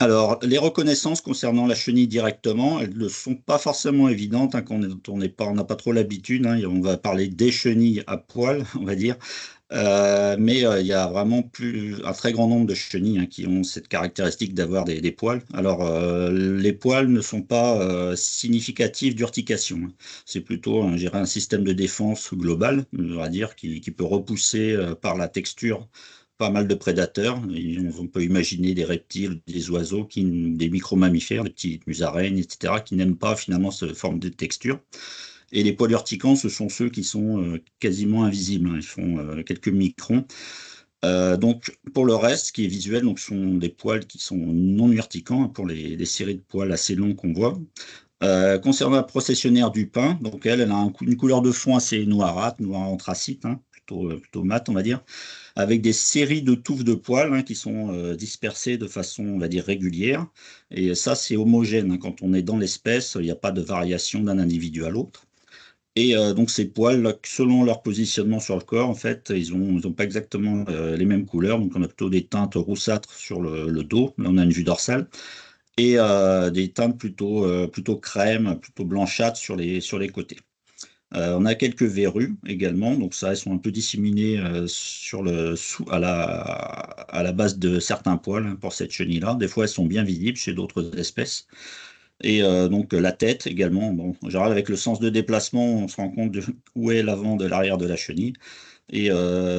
Alors, les reconnaissances concernant la chenille directement, elles ne sont pas forcément évidentes, hein, quand on n'a pas trop l'habitude, hein, et on va parler des chenilles à poil, on va dire. Mais il y a vraiment un très grand nombre de chenilles, hein, qui ont cette caractéristique d'avoir des poils. Alors, les poils ne sont pas significatifs d'urtication, hein. C'est plutôt, je dirais, un système de défense global, on va dire, qui peut repousser par la texture pas mal de prédateurs. Et on peut imaginer des reptiles, des oiseaux, des micro-mammifères, des petites musaraignes, etc., qui n'aiment pas finalement cette forme de texture. Et les poils urticants, ce sont ceux qui sont quasiment invisibles, hein. Ils font quelques microns. Donc, pour le reste, ce qui est visuel, donc, ce sont des poils qui sont non urticants, hein, pour les séries de poils assez longs qu'on voit. Concernant la processionnaire du pin, donc elle a une couleur de fond assez noirâtre, noir anthracite, hein, plutôt mat, on va dire, avec des séries de touffes de poils, hein, qui sont dispersées de façon, on va dire, régulière. Et ça, c'est homogène, hein. Quand on est dans l'espèce, il n'y a pas de variation d'un individu à l'autre. Et donc ces poils, là, selon leur positionnement sur le corps, en fait, ils ont pas exactement les mêmes couleurs. Donc on a plutôt des teintes roussâtres sur le dos. Là, on a une vue dorsale. Et des teintes plutôt crème, plutôt blanchâtres sur les côtés. On a quelques verrues également, donc ça, elles sont un peu disséminées à la base de certains poils, hein, pour cette chenille-là. Des fois, elles sont bien visibles chez d'autres espèces. Et donc la tête également. Bon, en général, avec le sens de déplacement, on se rend compte de où est l'avant de l'arrière de la chenille. Et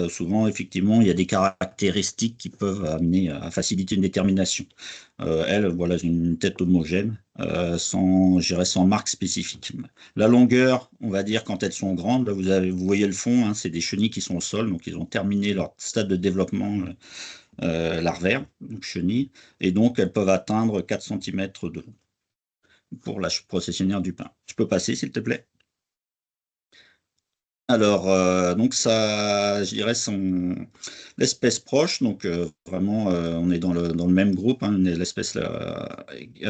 souvent, effectivement, il y a des caractéristiques qui peuvent amener à faciliter une détermination. Elle, voilà, j'ai une tête homogène, je dirais sans marque spécifique. La longueur, on va dire, quand elles sont grandes, là, vous voyez le fond, hein, c'est des chenilles qui sont au sol, donc ils ont terminé leur stade de développement larvaire, donc chenilles, et donc elles peuvent atteindre 4 centimètres de long pour la processionnaire du pain. Tu peux passer, s'il te plaît? Alors, donc ça, je dirais, l'espèce proche, donc vraiment, on est dans le même groupe, hein, l'espèce là,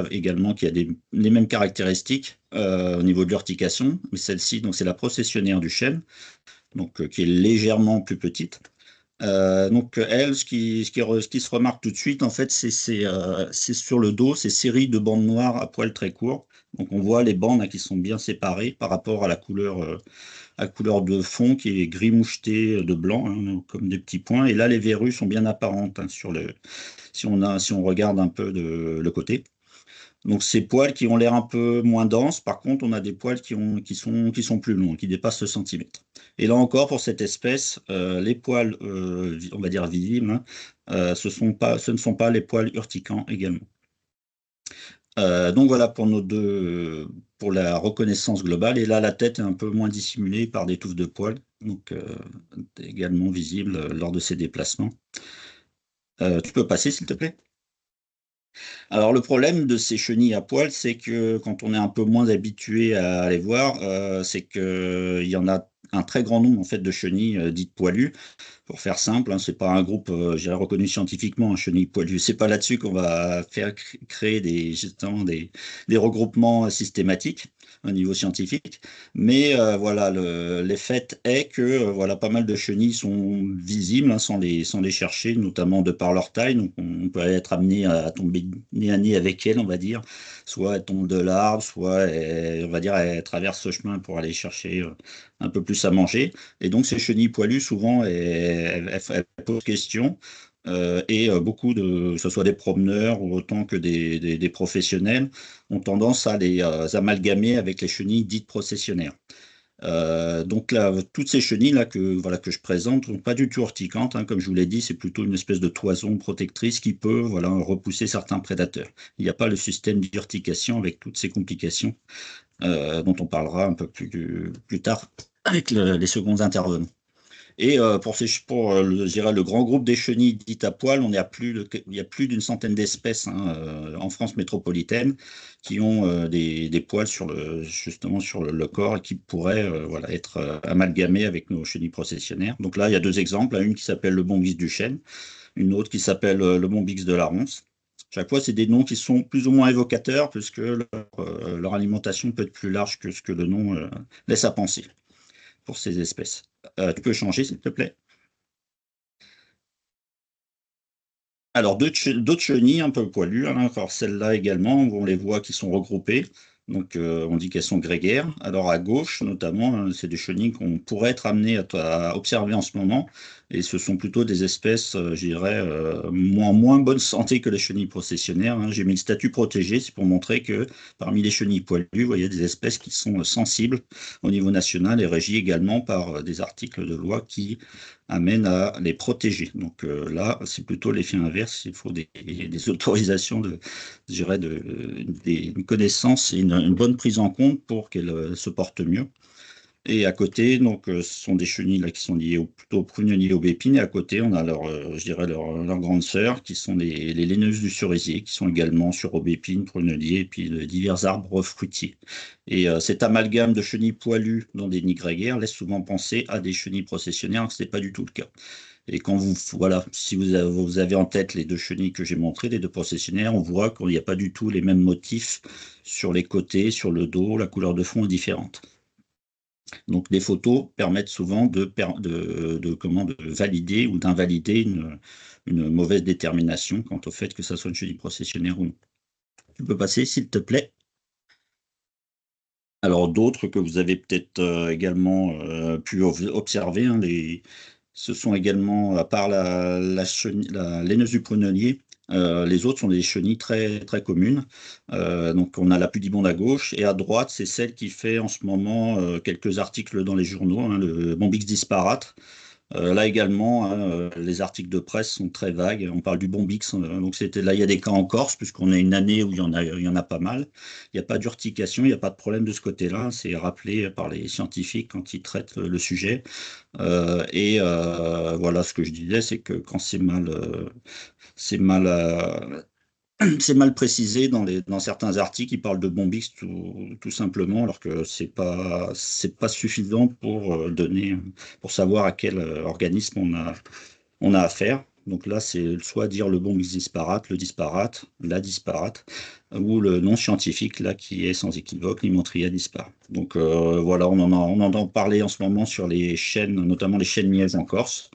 également qui a les mêmes caractéristiques au niveau de l'urtication, mais celle-ci, donc c'est la processionnaire du chêne, donc qui est légèrement plus petite. Donc elle, ce qui se remarque tout de suite, en fait, c'est sur le dos, ces séries de bandes noires à poils très courts. Donc on voit les bandes là, qui sont bien séparées par rapport à couleur de fond qui est gris moucheté de blanc, hein, comme des petits points. Et là, les verrues sont bien apparentes, hein, si on regarde un peu le côté. Donc ces poils qui ont l'air un peu moins denses, par contre, on a des poils qui sont plus longs, qui dépassent le centimètre. Et là encore, pour cette espèce, les poils, on va dire visibles, hein, ce ne sont pas les poils urticants également. Donc voilà pour la reconnaissance globale. Et là, la tête est un peu moins dissimulée par des touffes de poils, donc également visible lors de ses déplacements. Tu peux passer, s'il te plaît? Alors le problème de ces chenilles à poils, c'est que quand on est un peu moins habitué à les voir, c'est qu'il y en a un très grand nombre en fait de chenilles dites poilues. Pour faire simple, hein, c'est pas un groupe, je dirais, reconnu scientifiquement, un chenille poilu. C'est pas là-dessus qu'on va faire créer justement des regroupements systématiques au niveau scientifique. Mais voilà, l'effet est que voilà, pas mal de chenilles sont visibles, hein, sans les chercher, notamment de par leur taille. Donc on peut être amené à tomber nez à nez avec elles, on va dire. Soit elles tombent de l'arbre, soit on va dire elles traversent ce chemin pour aller chercher un peu plus à manger. Et donc, ces chenilles poilues, souvent, elles posent question. Et beaucoup que ce soit des promeneurs ou autant que des professionnels, ont tendance à les amalgamer avec les chenilles dites processionnaires. Donc là, toutes ces chenilles là voilà, que je présente ne sont pas du tout urticantes, hein. Comme je vous l'ai dit, c'est plutôt une espèce de toison protectrice qui peut, voilà, repousser certains prédateurs. Il n'y a pas le système d'urtication avec toutes ces complications dont on parlera un peu plus tard avec les seconds intervenants. Et je dirais, le grand groupe des chenilles dites à poil, il y a plus d'une centaine d'espèces, hein, en France métropolitaine qui ont des poils justement sur le corps et qui pourraient voilà, être amalgamés avec nos chenilles processionnaires. Donc là, il y a deux exemples, hein, une qui s'appelle le bombix du chêne, une autre qui s'appelle le bombix de la ronce. Chaque fois, c'est des noms qui sont plus ou moins évocateurs, puisque leur alimentation peut être plus large que ce que le nom laisse à penser pour ces espèces. Tu peux changer, s'il te plaît? Alors, d'autres chenilles un peu poilues, hein, alors celles-là également, on les voit qui sont regroupées. Donc, on dit qu'elles sont grégaires. Alors, à gauche, notamment, hein, c'est des chenilles qu'on pourrait être amené à observer en ce moment. Et ce sont plutôt des espèces, je dirais, moins bonne santé que les chenilles processionnaires, hein. J'ai mis le statut protégé, c'est pour montrer que parmi les chenilles poilues, vous voyez des espèces qui sont sensibles au niveau national et régies également par des articles de loi qui amène à les protéger. Donc là, c'est plutôt l'effet inverse. Il faut des autorisations je dirais une connaissance et une bonne prise en compte pour qu'elles se portent mieux. Et à côté, donc, ce sont des chenilles là, qui sont liées plutôt aux prunelliers, aux aubépines. Et à côté, on a je dirais leur grande sœur, qui sont les laineuses du cerisier, qui sont également sur aubépines, prunelliers, et puis de divers arbres fruitiers. Et cet amalgame de chenilles poilues dans des nids grégaires laisse souvent penser à des chenilles processionnaires, que ce n'est pas du tout le cas. Et quand voilà, si vous avez en tête les deux chenilles que j'ai montrées, les deux processionnaires, on voit qu'il n'y a pas du tout les mêmes motifs sur les côtés, sur le dos, la couleur de fond est différente. Donc, les photos permettent souvent de valider ou d'invalider une mauvaise détermination quant au fait que ça soit une chenille processionnaire ou non. Tu peux passer, s'il te plaît. Alors, d'autres que vous avez peut-être également pu observer, hein, ce sont également, à part la laineuse du prunellier, les autres sont des chenilles très, très communes. Donc, on a la pudibonde à gauche et à droite, c'est celle qui fait en ce moment quelques articles dans les journaux, hein, le Bombix disparate. Là également, hein, les articles de presse sont très vagues. On parle du Bombix, donc là, il y a des cas en Corse, puisqu'on a une année où il y en a pas mal. Il n'y a pas d'urtication, il n'y a pas de problème de ce côté-là. C'est rappelé par les scientifiques quand ils traitent le sujet. Voilà, ce que je disais, c'est que quand c'est mal, c'est mal précisé dans certains articles, ils parlent de bombix tout simplement, alors que c'est pas suffisant pour pour savoir à quel organisme on a affaire. Donc là, c'est soit dire le bombix disparate, le disparate, la disparate, ou le nom scientifique, là, qui est sans équivoque, Limentria dispar. Donc voilà, on en entend parler en ce moment sur les chaînes, notamment les chaînes mièges en Corse.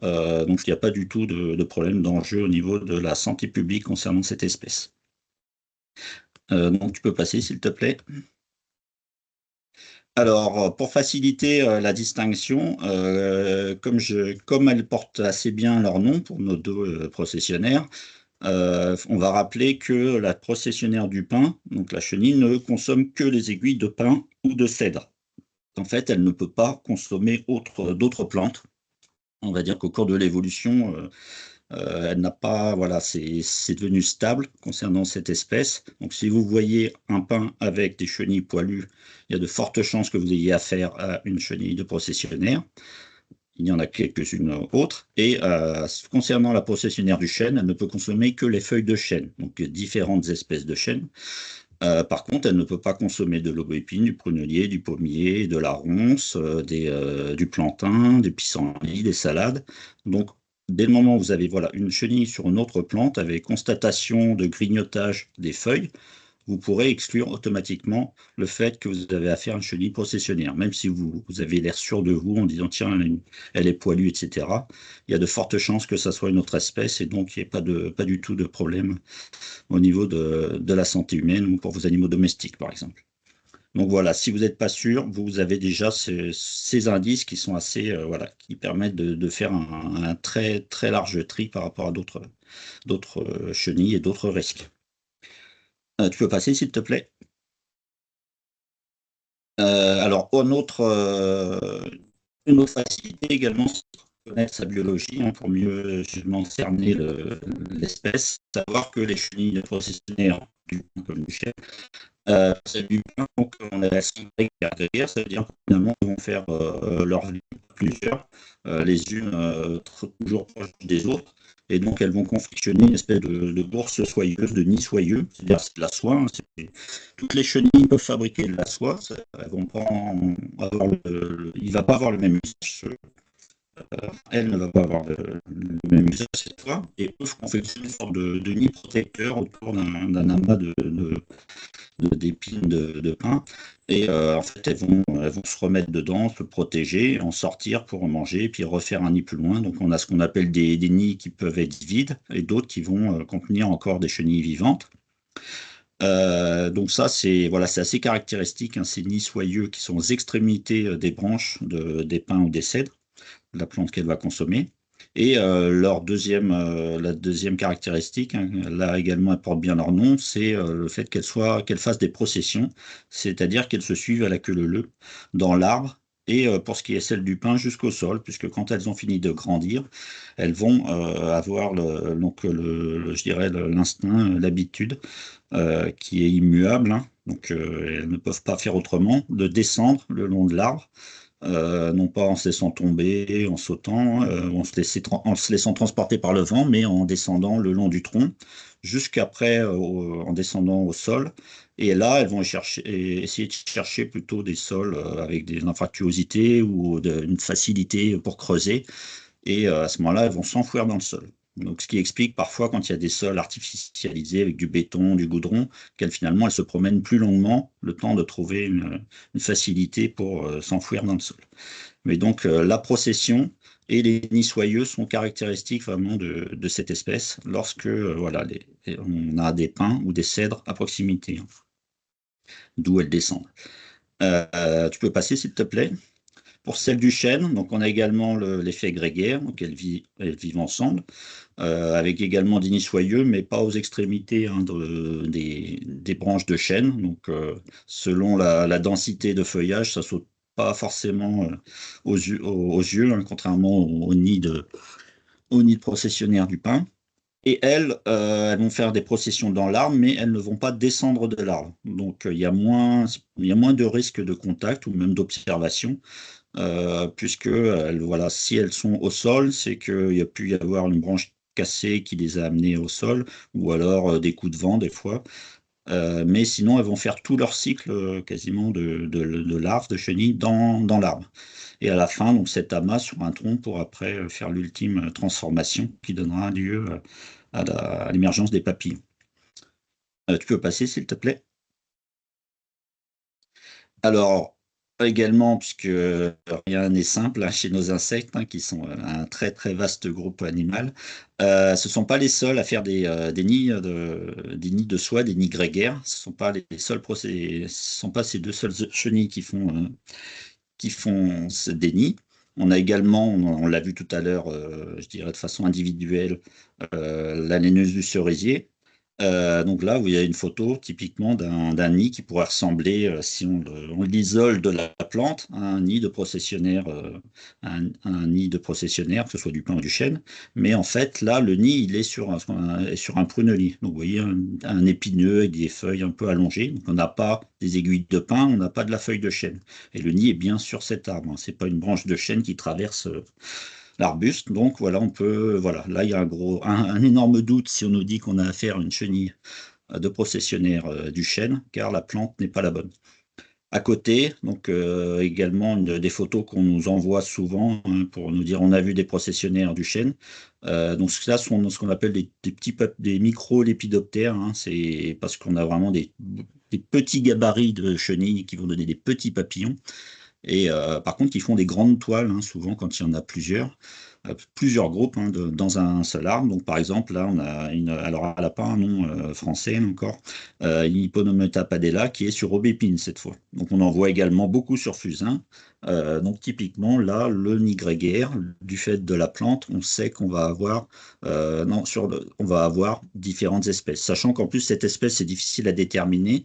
Donc il n'y a pas du tout de problème d'enjeu au niveau de la santé publique concernant cette espèce. Donc tu peux passer, s'il te plaît. Alors, pour faciliter la distinction, comme elles portent assez bien leur nom pour nos deux processionnaires, on va rappeler que la processionnaire du pin, donc la chenille, ne consomme que les aiguilles de pin ou de cèdre. En fait, elle ne peut pas consommer d'autres plantes. On va dire qu'au cours de l'évolution, elle n'a pas, voilà, c'est devenu stable concernant cette espèce. Donc, si vous voyez un pin avec des chenilles poilues, il y a de fortes chances que vous ayez affaire à une chenille de processionnaire. Il y en a quelques-unes autres. Et concernant la processionnaire du chêne, elle ne peut consommer que les feuilles de chêne, donc différentes espèces de chêne. Par contre, elle ne peut pas consommer de l'aubépine, du prunellier, du pommier, de la ronce, du plantain, du pissenlit, des salades. Donc, dès le moment où vous avez voilà, une chenille sur une autre plante avec constatation de grignotage des feuilles, vous pourrez exclure automatiquement le fait que vous avez affaire à une chenille processionnaire. Même si vous avez l'air sûr de vous en disant tiens, elle est poilue, etc., il y a de fortes chances que ça soit une autre espèce et donc il n'y ait pas du tout de problème au niveau de la santé humaine ou pour vos animaux domestiques, par exemple. Donc voilà, si vous n'êtes pas sûr, vous avez déjà ces indices qui sont assez, voilà, qui permettent de faire un très, très large tri par rapport à d'autres chenilles et d'autres risques. Tu peux passer, s'il te plaît. Alors, une autre facilité également, c'est de connaître sa biologie, hein, pour mieux justement cerner l'espèce, savoir que les chenilles processionnaires du comme du chef, celles du pain, donc elles sont grégaires, ça veut dire que finalement elles vont faire leur vie plusieurs, les unes toujours proches des autres, et donc elles vont confectionner une espèce de bourse soyeuse, de nid soyeux, c'est-à-dire c'est de la soie, hein, toutes les chenilles peuvent fabriquer de la soie, elles vont pas avoir il va pas avoir le même usage elle ne va pas avoir le même usage cette fois, et eux confectionnent une sorte de nid protecteur autour d'un amas d'épines de pin. Et en fait, elles vont se remettre dedans, se protéger, en sortir pour manger, puis refaire un nid plus loin. Donc on a ce qu'on appelle des nids qui peuvent être vides, et d'autres qui vont contenir encore des chenilles vivantes. Donc ça, c'est voilà, c'est assez caractéristique, hein, ces nids soyeux qui sont aux extrémités des branches des pins ou des cèdres, la plante qu'elle va consommer. Et la deuxième caractéristique, hein, là également, elles portent bien leur nom, c'est le fait qu'elles fassent des processions, c'est-à-dire qu'elles se suivent à la queue leu dans l'arbre. Et pour ce qui est celle du pin, jusqu'au sol, puisque quand elles ont fini de grandir, elles vont avoir je dirais l'instinct, l'habitude, qui est immuable, hein. Donc elles ne peuvent pas faire autrement, de descendre le long de l'arbre, non pas en se laissant tomber, en sautant, en se laissant transporter par le vent, mais en descendant le long du tronc, jusqu'après, en descendant au sol. Et là, elles vont essayer de chercher plutôt des sols avec des anfractuosités ou une facilité pour creuser. Et à ce moment-là, elles vont s'enfouir dans le sol. Donc, ce qui explique parfois, quand il y a des sols artificialisés avec du béton, du goudron, qu'elles finalement elles se promènent plus longuement, le temps de trouver une facilité pour s'enfouir dans le sol. Mais donc, la procession et les nids soyeux sont caractéristiques vraiment de cette espèce lorsque voilà, on a des pins ou des cèdres à proximité, hein, d'où elles descendent. Tu peux passer, s'il te plaît. Pour celle du chêne, donc on a également l'effet grégaire, donc elles vivent ensemble, avec également des nids soyeux, mais pas aux extrémités, hein, des branches de chêne. Donc selon la densité de feuillage, ça saute pas forcément aux yeux, hein, contrairement au nid de processionnaire du pin. Et elles vont faire des processions dans l'arbre, mais elles ne vont pas descendre de l'arbre. Donc il y a moins de risques de contact ou même d'observation, puisque voilà, si elles sont au sol, c'est qu'il y a pu y avoir une branche cassée qui les a amenées au sol, ou alors des coups de vent des fois. Mais sinon, elles vont faire tout leur cycle quasiment de larves, de chenilles dans l'arbre. Et à la fin, donc cet amas sur un tronc pour après faire l'ultime transformation qui donnera lieu à l'émergence des papillons. Tu peux passer, s'il te plaît? Alors, également, puisque rien n'est simple, hein, chez nos insectes, hein, qui sont un très très vaste groupe animal, ce ne sont pas les seuls à faire des nids de soie, des nids grégaires. Ce ne sont pas ce sont pas ces deux seules chenilles qui font des nids. On a également, on l'a vu tout à l'heure, je dirais de façon individuelle, la laineuse du cerisier. Donc là, vous avez une photo typiquement d'un nid qui pourrait ressembler, si on l'isole de la plante, à un nid de processionnaire, un nid de processionnaire, que ce soit du pin ou du chêne. Mais en fait, là, le nid, il est sur un prunellier. Donc vous voyez un épineux avec des feuilles un peu allongées. Donc on n'a pas des aiguilles de pin, on n'a pas de la feuille de chêne. Et le nid est bien sur cet arbre, hein. C'est pas une branche de chêne qui traverse l'arbuste. Donc voilà, voilà, là il y a un énorme doute si on nous dit qu'on a affaire à une chenille de processionnaire du chêne, car la plante n'est pas la bonne. À côté, donc également des photos qu'on nous envoie souvent, hein, pour nous dire on a vu des processionnaires du chêne. Donc là sont ce qu'on appelle des micro-lépidoptères, hein. C'est parce qu'on a vraiment des petits gabarits de chenilles qui vont donner des petits papillons. Et par contre, ils font des grandes toiles, hein, souvent quand il y en a plusieurs groupes, hein, dans un seul arbre. Donc, par exemple, là, on a alors elle n'a pas un nom français encore, une Hipponometa padella qui est sur aubépine cette fois. Donc, on en voit également beaucoup sur fusain. Donc, typiquement, là, le nid grégaire, du fait de la plante, on sait qu'on va avoir, non, on va avoir différentes espèces. Sachant qu'en plus, cette espèce est difficile à déterminer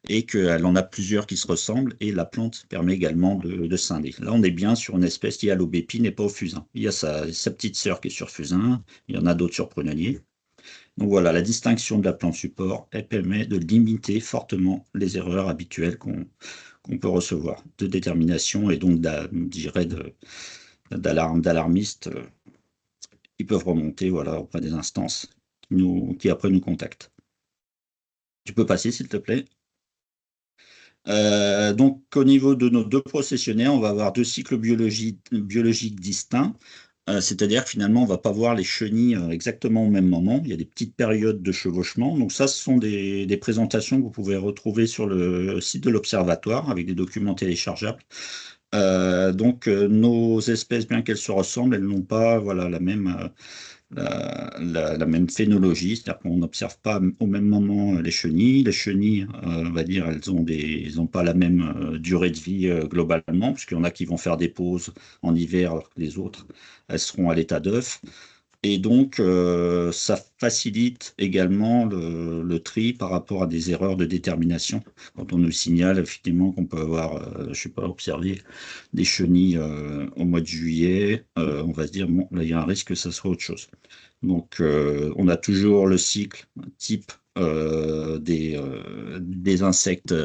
et qu'elle en a plusieurs qui se ressemblent, et la plante permet également de scinder. Là, on est bien sur une espèce qui est à l'aubépine et pas au fusain. Il y a sa petite sœur qui est sur fusain, il y en a d'autres sur prunellier. Donc voilà, la distinction de la plante support, elle permet de limiter fortement les erreurs habituelles qu'on peut recevoir de détermination, et donc, je dirais, d'alarmistes qui peuvent remonter, voilà, auprès des instances qui après nous contactent. Tu peux passer, s'il te plaît? Donc, au niveau de nos deux processionnaires, on va avoir deux cycles biologiques distincts. C'est-à-dire que finalement, on ne va pas voir les chenilles exactement au même moment. Il y a des petites périodes de chevauchement. Donc ça, ce sont des présentations que vous pouvez retrouver sur le site de l'Observatoire avec des documents téléchargeables. Nos espèces, bien qu'elles se ressemblent, elles n'ont pas voilà, la même phénologie, c'est-à-dire qu'on n'observe pas au même moment les chenilles. Les chenilles, on va dire, elles ont pas la même durée de vie globalement, puisqu'il y en a qui vont faire des pauses en hiver, alors que les autres, elles seront à l'état d'œuf. Et donc, ça facilite également le tri par rapport à des erreurs de détermination. Quand on nous signale effectivement qu'on peut avoir, je sais pas, observé des chenilles au mois de juillet, on va se dire, bon, là, il y a un risque que ça soit autre chose. Donc, on a toujours le cycle type des insectes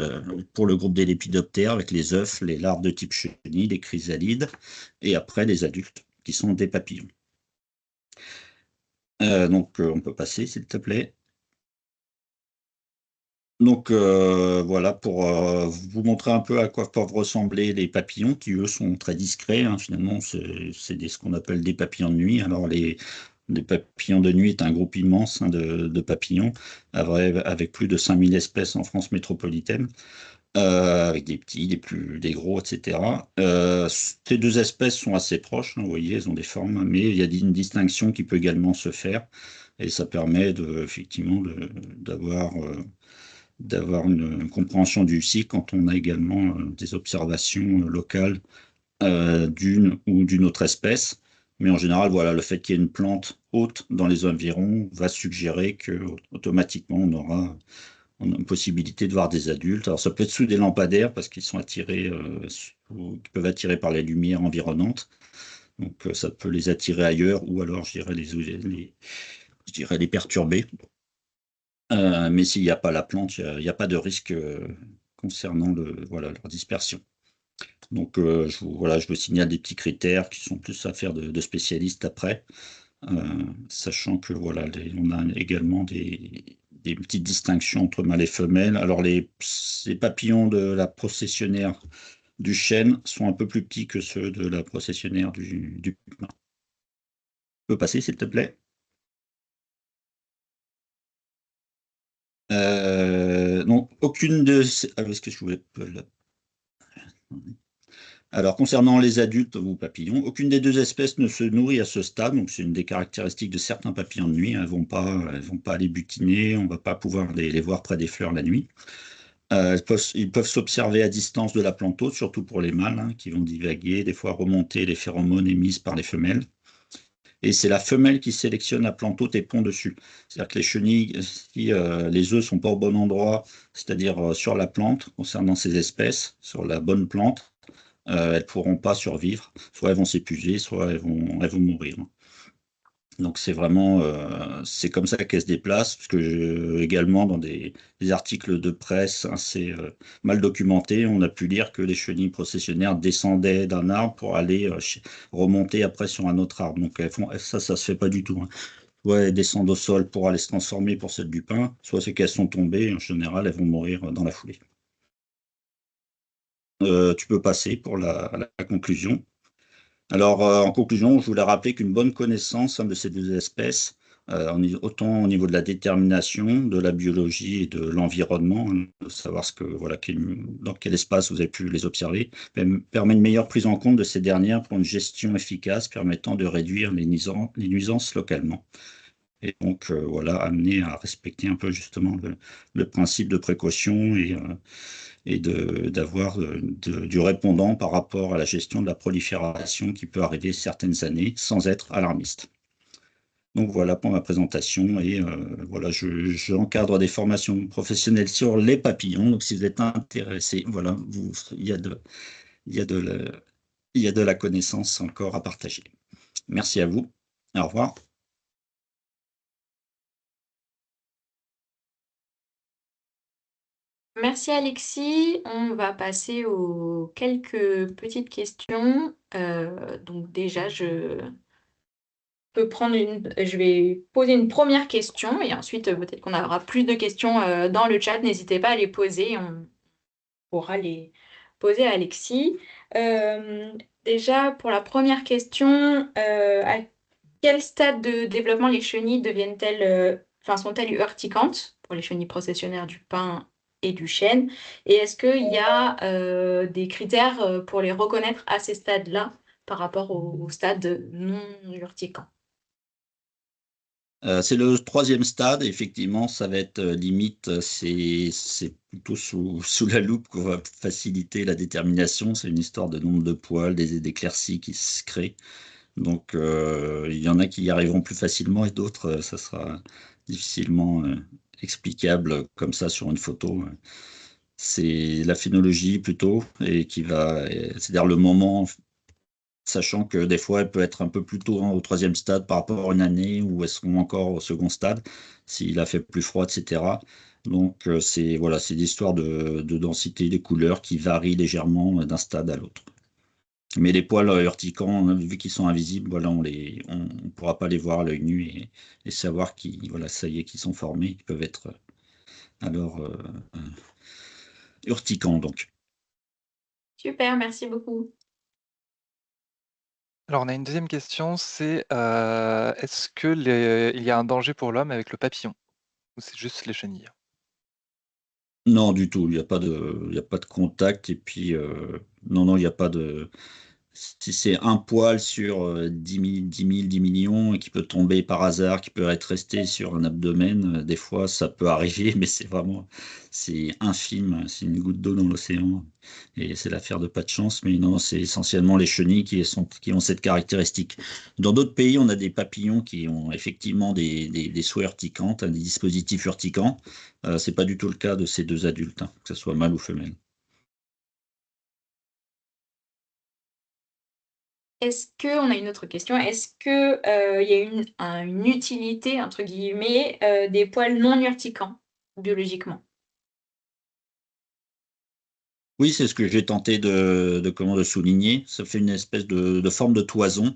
pour le groupe des lépidoptères avec les œufs, les larves de type chenille, les chrysalides, et après les adultes qui sont des papillons. On peut passer, s'il te plaît. Donc, voilà, pour vous montrer un peu à quoi peuvent ressembler les papillons, qui eux sont très discrets, hein. Finalement, c'est ce qu'on appelle des papillons de nuit. Alors, les papillons de nuit est un groupe immense hein, de papillons, avec plus de 5000 espèces en France métropolitaine, avec des petits, des gros, etc. Ces deux espèces sont assez proches, hein, vous voyez, elles ont des formes, mais il y a une distinction qui peut également se faire. Et ça permet effectivement d'avoir une compréhension du cycle quand on a également des observations locales d'une ou d'une autre espèce. Mais en général, voilà, le fait qu'il y ait une plante haute dans les environs va suggérer que automatiquement on a une possibilité de voir des adultes. Alors ça peut être sous des lampadaires parce qu'ils sont attirés, ils peuvent attirer par les lumières environnantes. Donc ça peut les attirer ailleurs ou alors je dirais je dirais les perturber. Mais s'il n'y a pas la plante, il y a pas de risque concernant voilà, leur dispersion. Donc, voilà, je vous signale des petits critères qui sont plus affaires de spécialistes après, sachant que voilà, on a également des petites distinctions entre mâles et femelles. Alors, ces papillons de la processionnaire du chêne sont un peu plus petits que ceux de la processionnaire du pin. Tu peux passer, s'il te plaît? Non, aucune de ces... Ah, est-ce que je voulais... Alors, concernant les adultes ou papillons, aucune des deux espèces ne se nourrit à ce stade, donc c'est une des caractéristiques de certains papillons de nuit. Elles vont pas aller butiner, on va pas pouvoir les voir près des fleurs la nuit. Ils peuvent s'observer à distance de la plante hôte, surtout pour les mâles, hein, qui vont divaguer, des fois remonter les phéromones émises par les femelles. Et c'est la femelle qui sélectionne la plante hôte et pond dessus. C'est-à-dire que les chenilles, si les œufs sont pas au bon endroit, c'est-à-dire sur la plante, concernant ces espèces, sur la bonne plante, elles pourront pas survivre. Soit elles vont s'épuiser, soit elles vont mourir. Donc c'est vraiment, c'est comme ça qu'elles se déplacent, parce que également dans des articles de presse assez mal documentés, on a pu lire que les chenilles processionnaires descendaient d'un arbre pour aller remonter après sur un autre arbre. Donc ça se fait pas du tout, hein. Soit elles descendent au sol pour aller se transformer pour celles du pin, soit c'est qu'elles sont tombées, en général elles vont mourir dans la foulée. Tu peux passer pour la conclusion. Alors, en conclusion, je voulais rappeler qu'une bonne connaissance hein, de ces deux espèces, autant au niveau de la détermination, de la biologie et de l'environnement, hein, de savoir voilà, dans quel espace vous avez pu les observer, permet une meilleure prise en compte de ces dernières pour une gestion efficace permettant de réduire les nuisances localement. Et donc, voilà, amener à respecter un peu justement le principe de précaution et d'avoir du répondant par rapport à la gestion de la prolifération qui peut arriver certaines années sans être alarmiste. Donc voilà pour ma présentation et voilà, j'encadre des formations professionnelles sur les papillons. Donc si vous êtes intéressé, voilà, il y a de la, il y a de la connaissance encore à partager. Merci à vous. Au revoir. Merci Alexis. On va passer aux quelques petites questions. Donc déjà, je vais poser une première question et ensuite peut-être qu'on aura plus de questions dans le chat. N'hésitez pas à les poser. pourra les poser à Alexis. Euh, Déjà, pour la première question, à quel stade de développement les chenilles deviennent-elles, enfin, sont-elles urticantes pour les chenilles processionnaires du pin et du chêne? Et est-ce qu'il y a des critères pour les reconnaître à ces stades-là par rapport au stade non urticant? C'est le troisième stade, effectivement, ça va être limite, c'est plutôt sous la loupe qu'on va faciliter la détermination. C'est une histoire de nombre de poils, des éclaircies qui se créent. Donc, il y en a qui y arriveront plus facilement et d'autres, ça sera difficilement explicable comme ça sur une photo. C'est la phénologie plutôt, et c'est-à-dire le moment, sachant que des fois, elle peut être un peu plus tôt, hein, au troisième stade par rapport à une année, ou est-ce qu'on est encore au second stade, s'il a fait plus froid, etc. Donc, c'est voilà, c'est l'histoire de densité des couleurs qui varient légèrement d'un stade à l'autre. Mais les poils urticants, vu qu'ils sont invisibles, voilà, on pourra pas les voir à l'œil nu et savoir voilà, ça y est, qu'ils sont formés, ils peuvent être alors urticants donc. Super, merci beaucoup. Alors, on a une deuxième question, c'est est-ce que il y a un danger pour l'homme avec le papillon? Ou c'est juste les chenilles? Non, du tout, il y a pas de contact et puis non, non, il n'y a pas de. Si c'est un poil sur 10 millions et qui peut tomber par hasard, qui peut être resté sur un abdomen, des fois ça peut arriver, mais c'est infime, c'est une goutte d'eau dans l'océan et c'est l'affaire de pas de chance. Mais non, c'est essentiellement les chenilles qui ont cette caractéristique. Dans d'autres pays, on a des papillons qui ont effectivement des souhaits urticantes, hein, des dispositifs urticants. C'est pas du tout le cas de ces deux adultes, hein, que ce soit mâle ou femelle. On a une autre question, est-ce que, il y a une utilité, entre guillemets, des poils non urticants, biologiquement? Oui, c'est ce que j'ai tenté de souligner. Ça fait une espèce de forme de toison,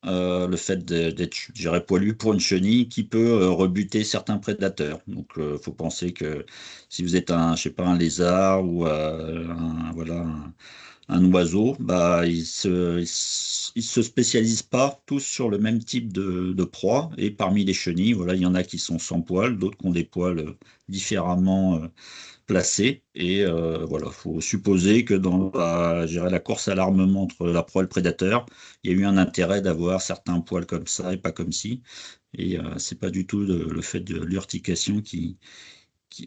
le fait d'être, je dirais, poilu pour une chenille qui peut rebuter certains prédateurs. Donc, il faut penser que si vous êtes je sais pas, un lézard ou voilà, un oiseau, bah, ils se spécialisent pas tous sur le même type de proie. Et parmi les chenilles, voilà, il y en a qui sont sans poils, d'autres qui ont des poils différemment placés. Et voilà, faut supposer que dans je dirais, la course à l'armement entre la proie et le prédateur, il y a eu un intérêt d'avoir certains poils comme ça et pas comme ci. Et c'est pas du tout le fait de l'urtication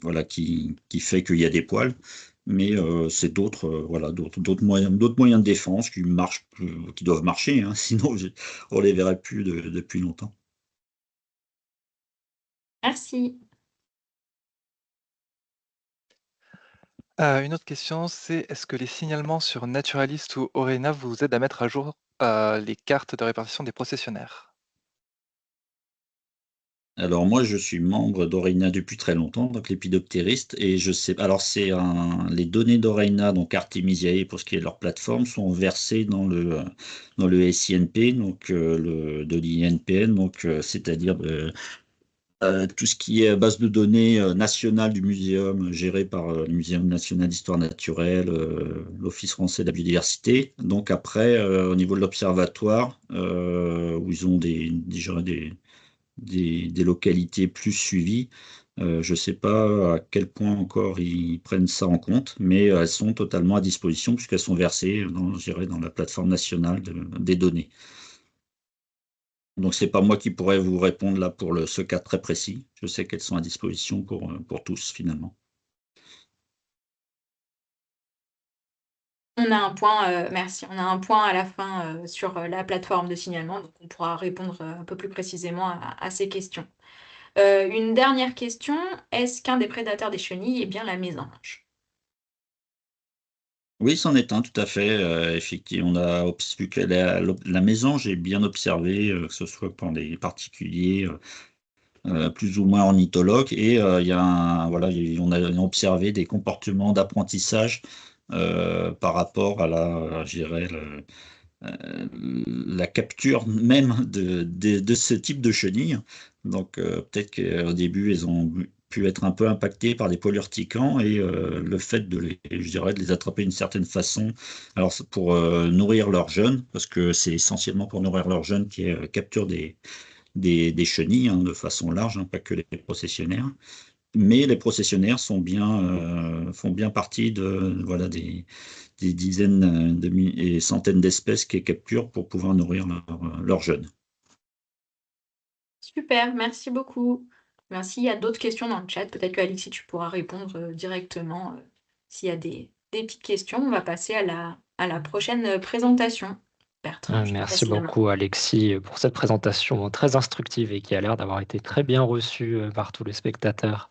voilà, qui fait qu'il y a des poils, mais c'est voilà, d'autres moyens de défense qui marchent, qui doivent marcher, hein, sinon on les verrait plus depuis longtemps. Merci. Une autre question, c'est est-ce que les signalements sur Naturalist ou Orena vous aident à mettre à jour, les cartes de répartition des processionnaires? Alors moi, je suis membre d'Oreina depuis très longtemps, donc l'épidoptériste, et je sais, alors les données d'Oreina, donc Artemisiae pour ce qui est de leur plateforme, sont versées dans le SINP, donc de l'INPN, donc c'est-à-dire tout ce qui est base de données nationale du muséum, géré par le Muséum national d'histoire naturelle, l'Office français de la biodiversité. Donc après, au niveau de l'observatoire, où ils ont je dirais des localités plus suivies, je ne sais pas à quel point encore ils prennent ça en compte, mais elles sont totalement à disposition puisqu'elles sont versées je dirais, dans la plateforme nationale des données. Donc, c'est pas moi qui pourrais vous répondre là pour ce cas très précis. Je sais qu'elles sont à disposition pour tous, finalement. On a un point, merci, on a un point à la fin sur la plateforme de signalement, donc on pourra répondre un peu plus précisément à ces questions. Une dernière question, est-ce qu'un des prédateurs des chenilles est bien la mésange? Oui, c'en est un, tout à fait. Effectivement, on a observé la maison, j'ai bien observé, que ce soit pour des particuliers plus ou moins ornithologues, et il y a voilà, on a observé des comportements d'apprentissage par rapport je dirais, la capture même de ce type de chenilles. Donc peut-être qu'au début, elles ont pu être un peu impactés par des polyurticants et le fait je dirais, de les attraper d'une certaine façon. Alors, c'est pour nourrir leurs jeunes, parce que c'est essentiellement pour nourrir leurs jeunes qui capturent des chenilles hein, de façon large, hein, pas que les processionnaires. Mais les processionnaires font bien partie voilà, des dizaines et centaines d'espèces qu'ils capturent pour pouvoir nourrir leurs jeunes. Super, merci beaucoup. Merci. Il y a d'autres questions dans le chat. Peut-être que Alexis, tu pourras répondre directement s'il y a des petites questions. On va passer à la prochaine présentation. Bertrand, je te Merci laisse la main. beaucoup Alexis pour cette présentation très instructive et qui a l'air d'avoir été très bien reçue par tous les spectateurs.